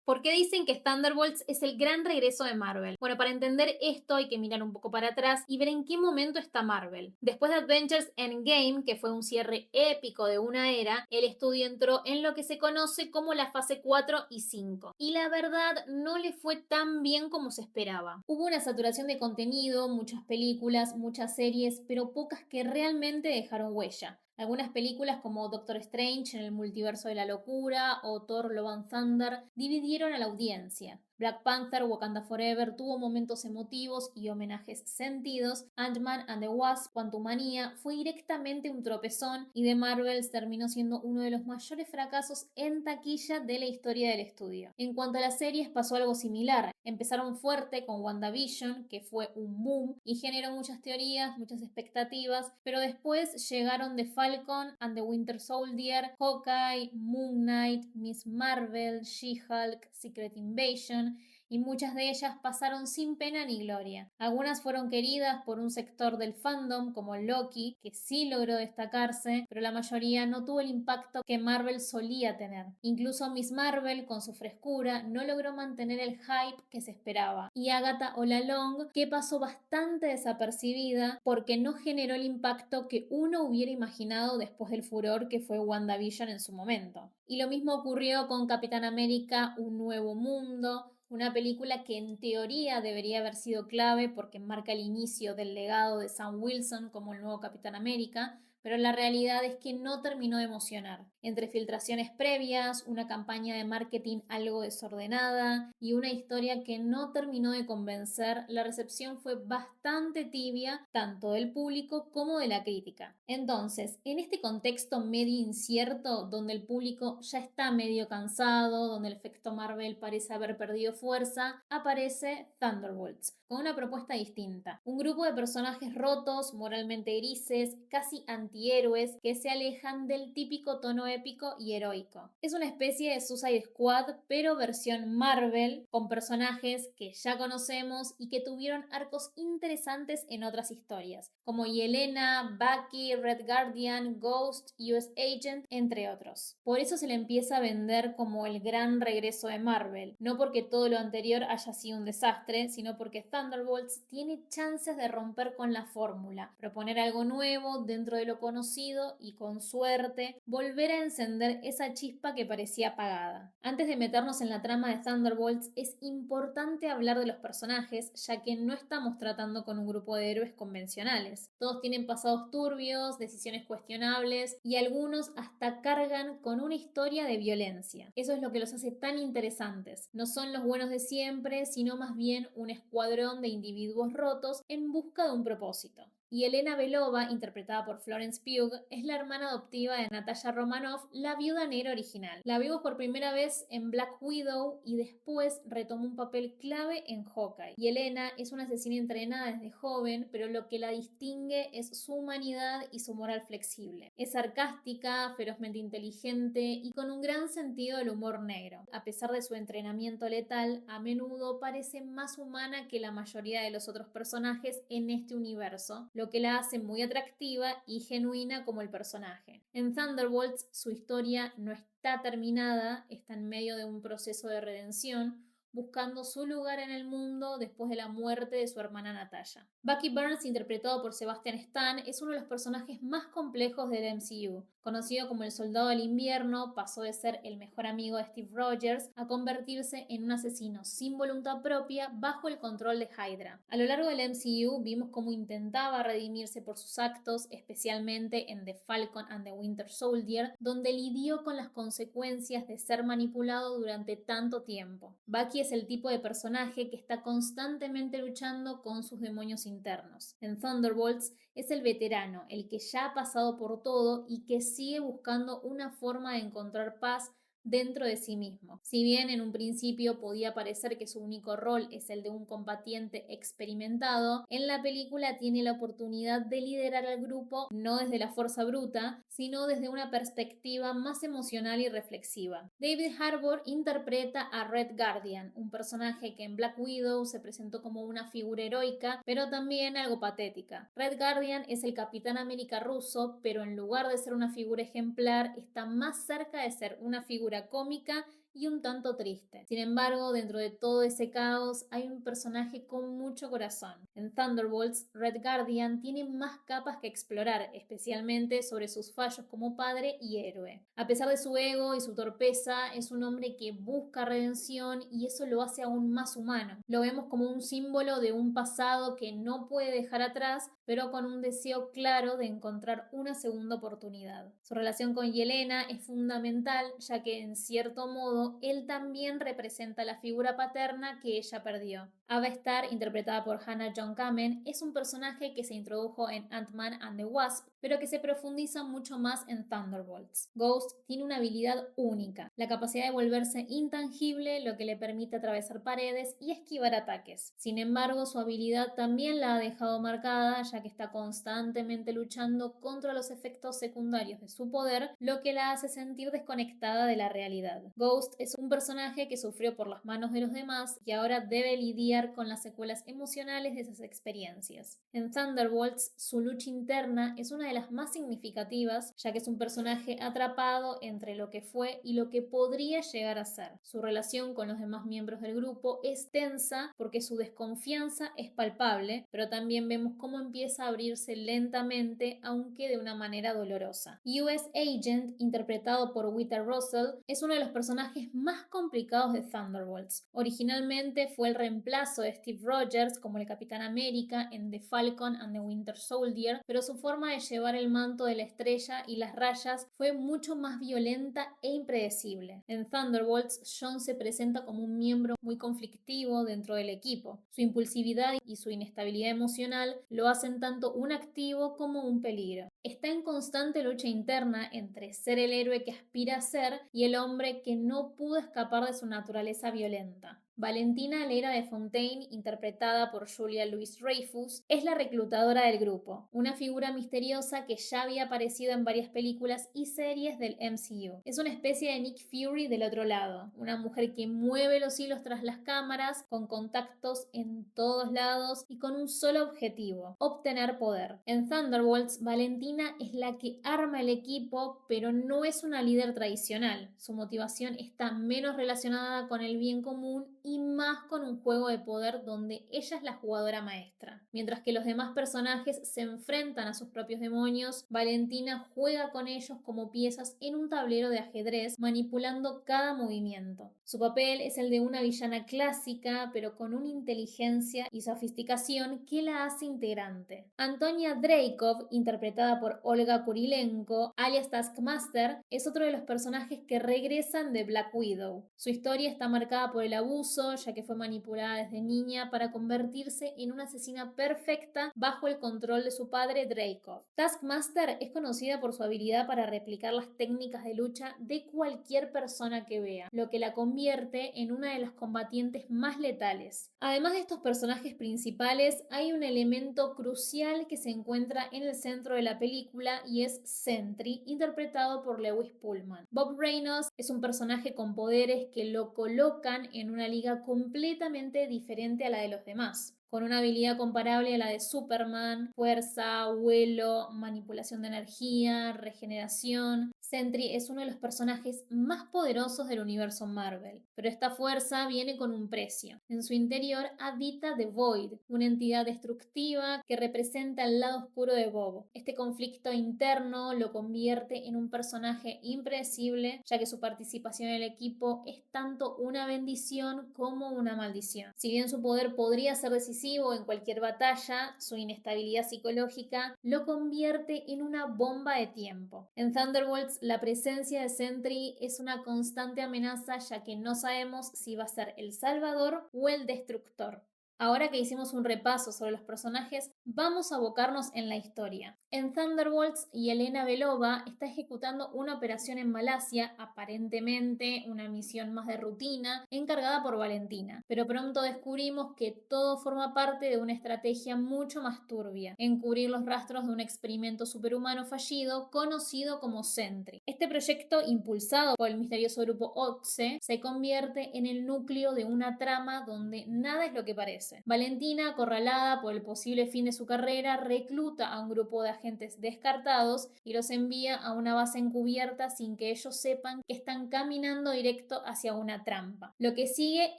¿Por qué dicen que Thunderbolts es el gran regreso de Marvel? Bueno, para entender esto hay que mirar un poco para atrás y ver en qué momento está Marvel. Después de Avengers Endgame, que fue un cierre épico de una era, el estudio entró en lo que se conoce como la fase 4 y 5. Y la verdad no le fue tan bien como se esperaba. Hubo una saturación de contenido, muchas películas, muchas series, pero pocas que realmente dejaron huella. Algunas películas como Doctor Strange en el multiverso de la locura o Thor Love and Thunder dividieron a la audiencia. Black Panther Wakanda Forever tuvo momentos emotivos y homenajes sentidos. Ant-Man and the Wasp Quantumania fue directamente un tropezón y The Marvels terminó siendo uno de los mayores fracasos en taquilla de la historia del estudio. En cuanto a las series pasó algo similar. Empezaron fuerte con WandaVision, que fue un boom y generó muchas teorías, muchas expectativas, pero después llegaron The Falcon and the Winter Soldier, Hawkeye, Moon Knight, Miss Marvel, She-Hulk, Secret Invasion, y muchas de ellas pasaron sin pena ni gloria. Algunas fueron queridas por un sector del fandom, como Loki, que sí logró destacarse, pero la mayoría no tuvo el impacto que Marvel solía tener. Incluso Miss Marvel, con su frescura, no logró mantener el hype que se esperaba. Y Agatha All Along, que pasó bastante desapercibida porque no generó el impacto que uno hubiera imaginado después del furor que fue WandaVision en su momento. Y lo mismo ocurrió con Capitán América, Un Nuevo Mundo, una película que en teoría debería haber sido clave porque marca el inicio del legado de Sam Wilson como el nuevo Capitán América, pero la realidad es que no terminó de emocionar. Entre filtraciones previas, una campaña de marketing algo desordenada y una historia que no terminó de convencer, la recepción fue bastante tibia, tanto del público como de la crítica. Entonces, en este contexto medio incierto, donde el público ya está medio cansado, donde el efecto Marvel parece haber perdido fuerza, aparece Thunderbolts, con una propuesta distinta. Un grupo de personajes rotos, moralmente grises, casi antihéroes, que se alejan del típico tono épico y heroico. Es una especie de Suicide Squad, pero versión Marvel, con personajes que ya conocemos y que tuvieron arcos interesantes en otras historias, como Yelena, Bucky, Red Guardian, Ghost, US Agent, entre otros. Por eso se le empieza a vender como el gran regreso de Marvel, no porque todo lo anterior haya sido un desastre, sino porque Thunderbolts tiene chances de romper con la fórmula, proponer algo nuevo dentro de lo conocido y, con suerte, volver a encender esa chispa que parecía apagada. Antes de meternos en la trama de Thunderbolts, es importante hablar de los personajes, ya que no estamos tratando con un grupo de héroes convencionales. Todos tienen pasados turbios, decisiones cuestionables y algunos hasta cargan con una historia de violencia. Eso es lo que los hace tan interesantes. No son los buenos de siempre, sino más bien un escuadrón de individuos rotos en busca de un propósito. Y Elena Belova, interpretada por Florence Pugh, es la hermana adoptiva de Natasha Romanoff, la viuda negra original. La vimos por primera vez en Black Widow y después retomó un papel clave en Hawkeye. Y Elena es una asesina entrenada desde joven, pero lo que la distingue es su humanidad y su moral flexible. Es sarcástica, ferozmente inteligente y con un gran sentido del humor negro. A pesar de su entrenamiento letal, a menudo parece más humana que la mayoría de los otros personajes en este universo, lo que la hace muy atractiva y genuina como el personaje. En Thunderbolts su historia no está terminada, está en medio de un proceso de redención, buscando su lugar en el mundo después de la muerte de su hermana Natasha. Bucky Barnes, interpretado por Sebastian Stan, es uno de los personajes más complejos del MCU. Conocido como el Soldado del Invierno, pasó de ser el mejor amigo de Steve Rogers a convertirse en un asesino sin voluntad propia bajo el control de Hydra. A lo largo del MCU vimos cómo intentaba redimirse por sus actos, especialmente en The Falcon and the Winter Soldier, donde lidió con las consecuencias de ser manipulado durante tanto tiempo. Bucky es el tipo de personaje que está constantemente luchando con sus demonios internos. En Thunderbolts es el veterano, el que ya ha pasado por todo y que sigue buscando una forma de encontrar paz dentro de sí mismo. Si bien en un principio podía parecer que su único rol es el de un combatiente experimentado, en la película tiene la oportunidad de liderar al grupo no desde la fuerza bruta, sino desde una perspectiva más emocional y reflexiva. David Harbour interpreta a Red Guardian, un personaje que en Black Widow se presentó como una figura heroica, pero también algo patética. Red Guardian es el Capitán América ruso, pero en lugar de ser una figura ejemplar, está más cerca de ser una figura cómica y un tanto triste. Sin embargo, dentro de todo ese caos hay un personaje con mucho corazón. En Thunderbolts, Red Guardian tiene más capas que explorar, especialmente sobre sus fallos como padre y héroe. A pesar de su ego y su torpeza, es un hombre que busca redención y eso lo hace aún más humano. Lo vemos como un símbolo de un pasado que no puede dejar atrás, pero con un deseo claro de encontrar una segunda oportunidad. Su relación con Yelena es fundamental, ya que en cierto modo él también representa la figura paterna que ella perdió. Ava Starr, interpretada por Hannah John Kamen, es un personaje que se introdujo en Ant-Man and the Wasp, pero que se profundiza mucho más en Thunderbolts. Ghost tiene una habilidad única, la capacidad de volverse intangible, lo que le permite atravesar paredes y esquivar ataques. Sin embargo, su habilidad también la ha dejado marcada, ya que está constantemente luchando contra los efectos secundarios de su poder, lo que la hace sentir desconectada de la realidad. Ghost es un personaje que sufrió por las manos de los demás y ahora debe lidiar con las secuelas emocionales de esas experiencias. En Thunderbolts, su lucha interna es una de las más significativas, ya que es un personaje atrapado entre lo que fue y lo que podría llegar a ser. Su relación con los demás miembros del grupo es tensa porque su desconfianza es palpable, pero también vemos cómo empieza a abrirse lentamente, aunque de una manera dolorosa. US Agent, interpretado por Wita Russell, es uno de los personajes más complicados de Thunderbolts. Originalmente fue el reemplazo de Steve Rogers como el Capitán América en The Falcon and the Winter Soldier, pero su forma de llevar el manto de la estrella y las rayas fue mucho más violenta e impredecible. En Thunderbolts, John se presenta como un miembro muy conflictivo dentro del equipo. Su impulsividad y su inestabilidad emocional lo hacen tanto un activo como un peligro. Está en constante lucha interna entre ser el héroe que aspira a ser y el hombre que no pudo escapar de su naturaleza violenta. Valentina Lera de Fontaine, interpretada por Julia Louis-Dreyfus, es la reclutadora del grupo, una figura misteriosa que ya había aparecido en varias películas y series del MCU. Es una especie de Nick Fury del otro lado, una mujer que mueve los hilos tras las cámaras, con contactos en todos lados y con un solo objetivo: obtener poder. En Thunderbolts, Valentina es la que arma el equipo, pero no es una líder tradicional. Su motivación está menos relacionada con el bien común y más con un juego de poder donde ella es la jugadora maestra. Mientras que los demás personajes se enfrentan a sus propios demonios, Valentina juega con ellos como piezas en un tablero de ajedrez, manipulando cada movimiento. Su papel es el de una villana clásica, pero con una inteligencia y sofisticación que la hace integrante. Antonia Dreykov, interpretada por Olga Kurilenko, alias Taskmaster, es otro de los personajes que regresan de Black Widow. Su historia está marcada por el abuso, ya que fue manipulada desde niña para convertirse en una asesina perfecta bajo el control de su padre Dreykov. Taskmaster es conocida por su habilidad para replicar las técnicas de lucha de cualquier persona que vea, lo que la convierte en una de las combatientes más letales. Además de estos personajes principales, hay un elemento crucial que se encuentra en el centro de la película y es Sentry, interpretado por Lewis Pullman. Bob Reynolds es un personaje con poderes que lo colocan en una liga completamente diferente a la de los demás, con una habilidad comparable a la de Superman: fuerza, vuelo, manipulación de energía, regeneración. Sentry es uno de los personajes más poderosos del universo Marvel, pero esta fuerza viene con un precio. En su interior habita The Void, una entidad destructiva que representa el lado oscuro de Bob. Este conflicto interno lo convierte en un personaje impredecible, ya que su participación en el equipo es tanto una bendición como una maldición. Si bien su poder podría ser decisivo en cualquier batalla, su inestabilidad psicológica lo convierte en una bomba de tiempo. En Thunderbolts, la presencia de Sentry es una constante amenaza, ya que no sabemos si va a ser el salvador o el destructor. Ahora que hicimos un repaso sobre los personajes, vamos a abocarnos en la historia. En Thunderbolts, Yelena Belova está ejecutando una operación en Malasia, aparentemente una misión más de rutina, encargada por Valentina. Pero pronto descubrimos que todo forma parte de una estrategia mucho más turbia: encubrir los rastros de un experimento superhumano fallido conocido como Sentry. Este proyecto, impulsado por el misterioso grupo OXE, se convierte en el núcleo de una trama donde nada es lo que parece. Valentina, acorralada por el posible fin de su carrera, recluta a un grupo de agentes agentes descartados y los envía a una base encubierta sin que ellos sepan que están caminando directo hacia una trampa. Lo que sigue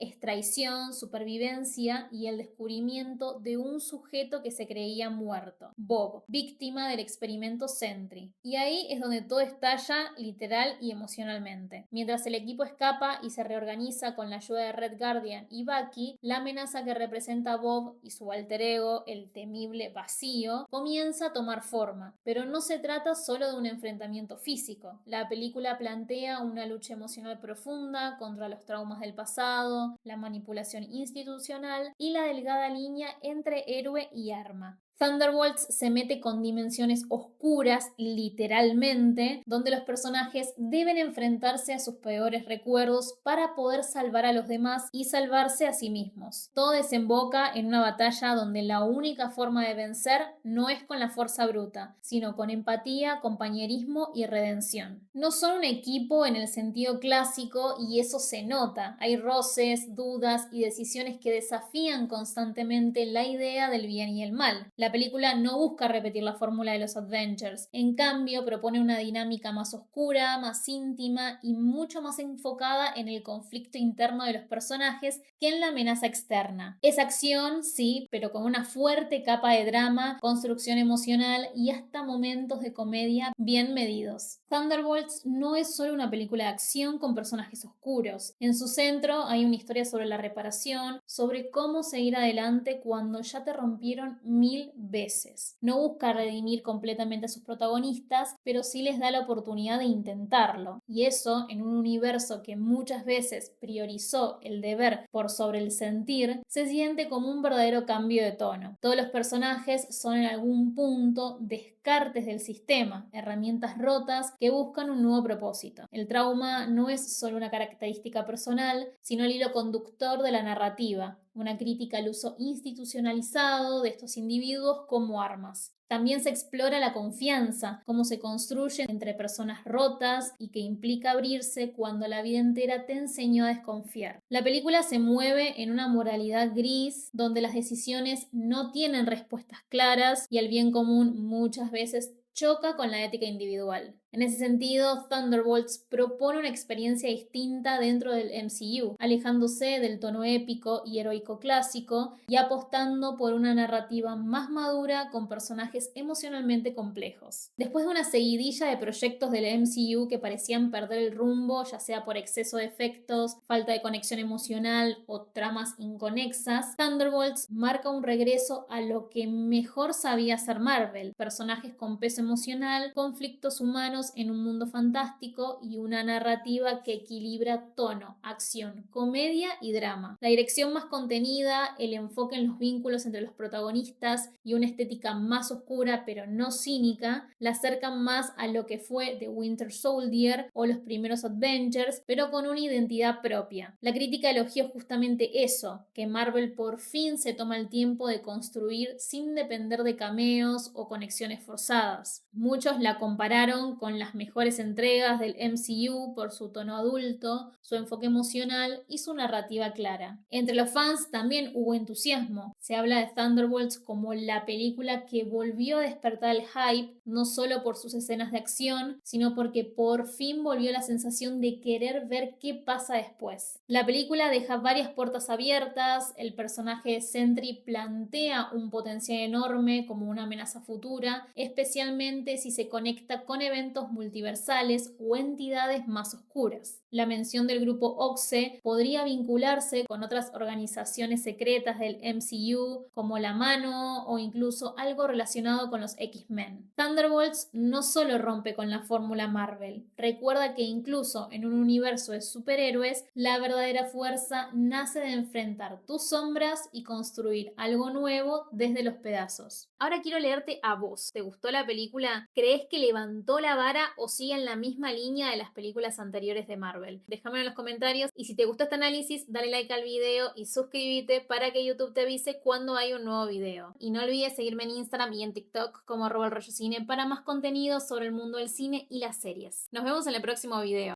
es traición, supervivencia y el descubrimiento de un sujeto que se creía muerto, Bob, víctima del experimento Sentry. Y ahí es donde todo estalla literal y emocionalmente. Mientras el equipo escapa y se reorganiza con la ayuda de Red Guardian y Bucky, la amenaza que representa Bob y su alter ego, el temible Vacío, comienza a tomar forma. Pero no se trata solo de un enfrentamiento físico. La película plantea una lucha emocional profunda contra los traumas del pasado, la manipulación institucional y la delgada línea entre héroe y arma. Thunderbolts se mete con dimensiones oscuras, literalmente, donde los personajes deben enfrentarse a sus peores recuerdos para poder salvar a los demás y salvarse a sí mismos. Todo desemboca en una batalla donde la única forma de vencer no es con la fuerza bruta, sino con empatía, compañerismo y redención. No son un equipo en el sentido clásico y eso se nota. Hay roces, dudas y decisiones que desafían constantemente la idea del bien y el mal. La película no busca repetir la fórmula de los Avengers, en cambio propone una dinámica más oscura, más íntima y mucho más enfocada en el conflicto interno de los personajes que en la amenaza externa. Es acción, sí, pero con una fuerte capa de drama, construcción emocional y hasta momentos de comedia bien medidos. Thunderbolts no es solo una película de acción con personajes oscuros. En su centro hay una historia sobre la reparación, sobre cómo seguir adelante cuando ya te rompieron 1000 veces. No busca redimir completamente a sus protagonistas, pero sí les da la oportunidad de intentarlo. Y eso, en un universo que muchas veces priorizó el deber por sobre el sentir, se siente como un verdadero cambio de tono. Todos los personajes son en algún punto descartes del sistema, herramientas rotas que buscan un nuevo propósito. El trauma no es solo una característica personal, sino el hilo conductor de la narrativa, una crítica al uso institucionalizado de estos individuos como armas. También se explora la confianza, cómo se construye entre personas rotas y que implica abrirse cuando la vida entera te enseñó a desconfiar. La película se mueve en una moralidad gris donde las decisiones no tienen respuestas claras y el bien común muchas veces choca con la ética individual. En ese sentido, Thunderbolts propone una experiencia distinta dentro del MCU, alejándose del tono épico y heroico clásico y apostando por una narrativa más madura con personajes emocionalmente complejos. Después de una seguidilla de proyectos del MCU que parecían perder el rumbo, ya sea por exceso de efectos, falta de conexión emocional o tramas inconexas, Thunderbolts marca un regreso a lo que mejor sabía hacer Marvel: personajes con peso emocional, conflictos humanos en un mundo fantástico y una narrativa que equilibra tono, acción, comedia y drama. La dirección más contenida, el enfoque en los vínculos entre los protagonistas y una estética más oscura pero no cínica la acercan más a lo que fue The Winter Soldier o los primeros Avengers, pero con una identidad propia. La crítica elogió justamente eso, que Marvel por fin se toma el tiempo de construir sin depender de cameos o conexiones forzadas. Muchos la compararon con las mejores entregas del MCU por su tono adulto, su enfoque emocional y su narrativa clara. Entre los fans también hubo entusiasmo. Se habla de Thunderbolts como la película que volvió a despertar el hype, no solo por sus escenas de acción, sino porque por fin volvió la sensación de querer ver qué pasa después. La película deja varias puertas abiertas, el personaje de Sentry plantea un potencial enorme como una amenaza futura, especialmente si se conecta con eventos multiversales o entidades más oscuras. La mención del grupo Oxe podría vincularse con otras organizaciones secretas del MCU como la Mano o incluso algo relacionado con los X-Men. Thunderbolts no solo rompe con la fórmula Marvel, recuerda que incluso en un universo de superhéroes, la verdadera fuerza nace de enfrentar tus sombras y construir algo nuevo desde los pedazos. Ahora quiero leerte a vos. ¿Te gustó la película? ¿Crees que levantó la vara o sigue en la misma línea de las películas anteriores de Marvel? Déjame en los comentarios y si te gustó este análisis, dale like al video y suscríbete para que YouTube te avise cuando hay un nuevo video. Y no olvides seguirme en Instagram y en TikTok como @elrollocine para más contenido sobre el mundo del cine y las series. Nos vemos en el próximo video.